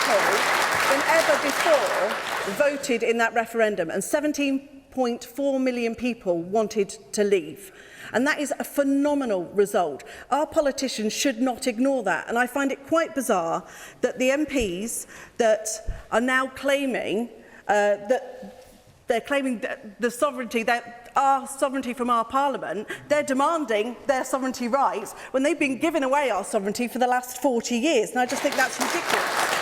people than ever before voted in that referendum, and 17.4 million people wanted to leave. And that is a phenomenal result. Our politicians should not ignore that. And I find it quite bizarre that the MPs that are now claiming they're claiming the sovereignty, that our sovereignty from our parliament, they're demanding their sovereignty rights when they've been giving away our sovereignty for the last 40 years. And I just think that's ridiculous.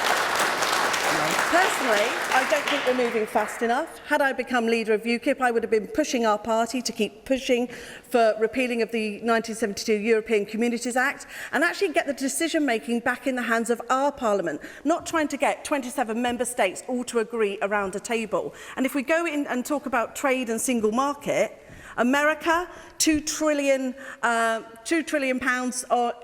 Personally, I don't think we're moving fast enough. Had I become leader of Ukip, I would have been pushing our party to keep pushing for repealing of the 1972 European Communities Act and actually get the decision-making back in the hands of our parliament, not trying to get 27 member states all to agree around a table. And if we go in and talk about trade and single market, America, £2 trillion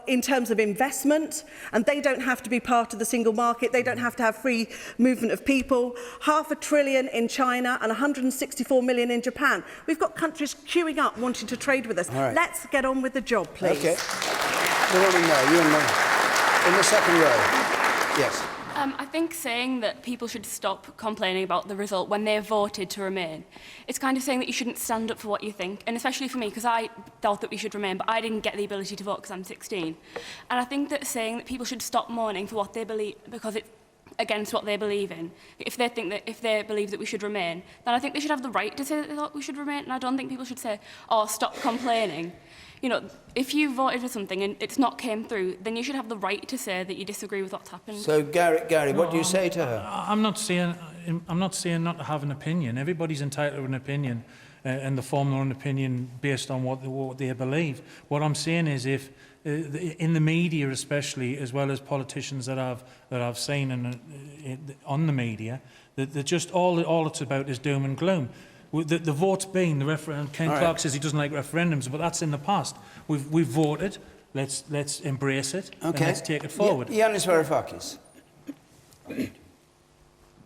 in terms of investment, and they don't have to be part of the single market. They don't have to have free movement of people. $500 billion in China and 164 million in Japan. We've got countries queuing up wanting to trade with us. Right. Let's get on with the job, please. Okay. The woman there, you in the second row. Yes. I think saying that people should stop complaining about the result when they've voted to remain, it's kind of saying that you shouldn't stand up for what you think, and especially for me, because I thought that we should remain, but I didn't get the ability to vote because I'm 16. And I think that saying that people should stop mourning for what they believe, because it's against what they believe in, if they believe that we should remain, then I think they should have the right to say that they thought we should remain, and I don't think people should say, oh, stop complaining. You know, if you voted for something and it's not came through, then you should have the right to say that you disagree with what's happened. So, Gary, what do you say to her? I'm not saying not to have an opinion. Everybody's entitled to an opinion, and to form their own opinion based on what they believe. What I'm saying is, if in the media, especially, as well as politicians that I've seen on the media, that just all it's about is doom and gloom. The vote's been the referendum. Ken Clark says he doesn't like referendums, but that's in the past. We've voted. Let's embrace it. Okay. And let's take it forward. Yanis Varoufakis.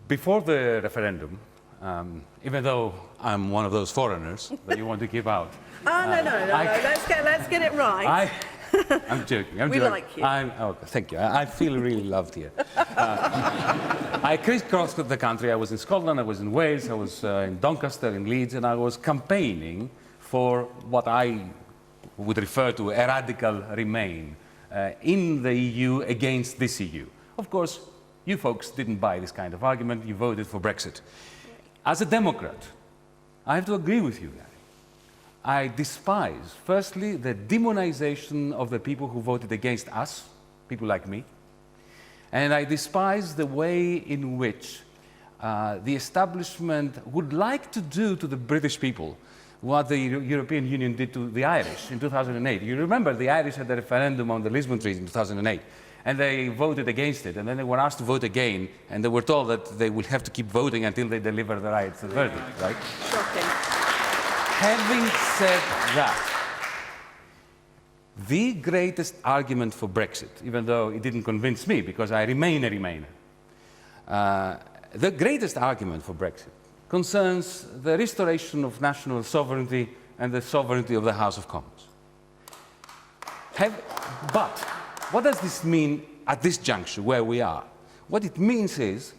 Before the referendum, even though I'm one of those foreigners that you want to keep out. No. Let's get it right. I'm joking. We like you. Thank you. I feel really loved here. I crisscrossed the country. I was in Scotland, I was in Wales, I was in Doncaster, in Leeds, and I was campaigning for what I would refer to a radical remain in the EU against this EU. Of course, you folks didn't buy this kind of argument. You voted for Brexit. As a Democrat, I have to agree with you, Gary. I despise, firstly, the demonization of the people who voted against us, people like me, and I despise the way in which the establishment would like to do to the British people what the European Union did to the Irish in 2008. You remember the Irish had a referendum on the Lisbon Treaty in 2008, and they voted against it, and then they were asked to vote again, and they were told that they would have to keep voting until they deliver the right verdict, right? Shocking. Having said that, the greatest argument for Brexit, even though it didn't convince me because I remain a Remainer, the greatest argument for Brexit concerns the restoration of national sovereignty and the sovereignty of the House of Commons. But what does this mean at this juncture where we are? What it means is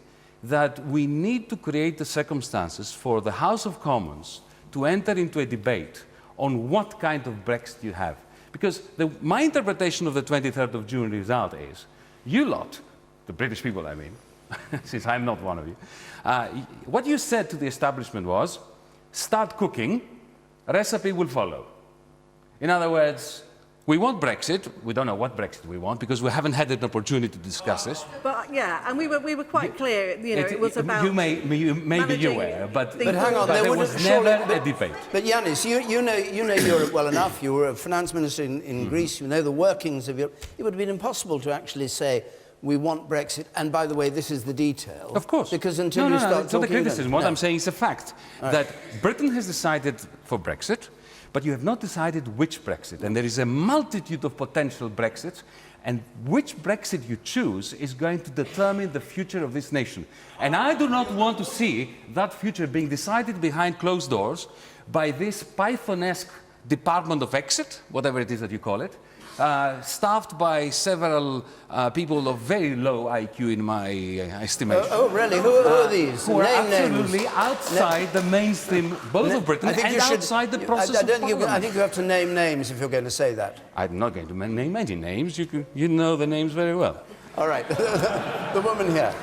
that we need to create the circumstances for the House of Commons to enter into a debate on what kind of Brexit you have. Because my interpretation of the 23rd of June result is, you lot, the British people I mean, since I'm not one of you, what you said to the establishment was, start cooking, recipe will follow. In other words, we want Brexit. We don't know what Brexit we want because we haven't had an opportunity to discuss this. But yeah, and we were quite clear. You know, it was about. You may be aware, but hang on, there was never a debate. But Yanis, you know Europe well enough. You were a finance minister in Greece. You know the workings of Europe. It would have been impossible to actually say we want Brexit, and by the way, this is the detail. Of course. Because until you start it's not a talking criticism. What I'm saying is a fact that Britain has decided for Brexit. But you have not decided which Brexit, and there is a multitude of potential Brexits, and which Brexit you choose is going to determine the future of this nation. And I do not want to see that future being decided behind closed doors by this Python-esque Department of Exit, whatever it is that you call it, staffed by several people of very low IQ in my estimation. Oh, really? Who are these? Who are Name absolutely names. outside the mainstream, both of Britain and outside the process I don't of think I Parliament. think you have to name names if you're going to say that. I'm not going to name any names. You know the names very well. All right. The woman here.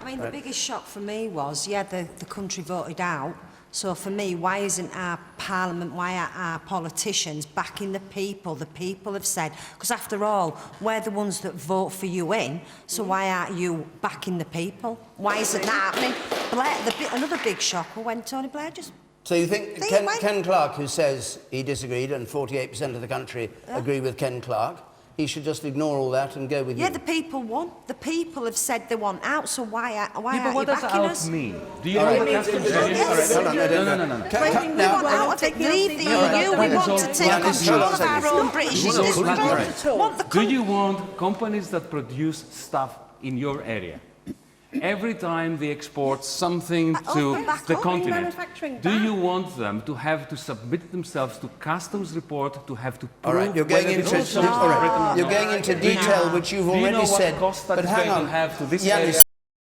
I mean, the biggest shock for me was, the country voted out. So for me, why isn't our Parliament, why aren't our politicians backing the people? The people have said, because after all, we're the ones that vote for you in, so why aren't you backing the people? Why isn't that happening? Blair, another big shocker when Tony Blair just... So you think Ken Clarke, who says he disagreed and 48% of the country agree with Ken Clarke, he should just ignore all that and go with you? Yeah, the people want. The people have said they want out, so why aren't What you does backing out us? mean? Do you know what customs union? No. We want out of it. Leave the EU. We want to take control of our own British industry. Do you want companies that produce stuff in your area? Every time they export something to the continent, do you want them to have to submit themselves to customs report, to have to prove All right, you're going into detail which you've already said. Do you know what But cost that is hang going on. to have to this Yanis,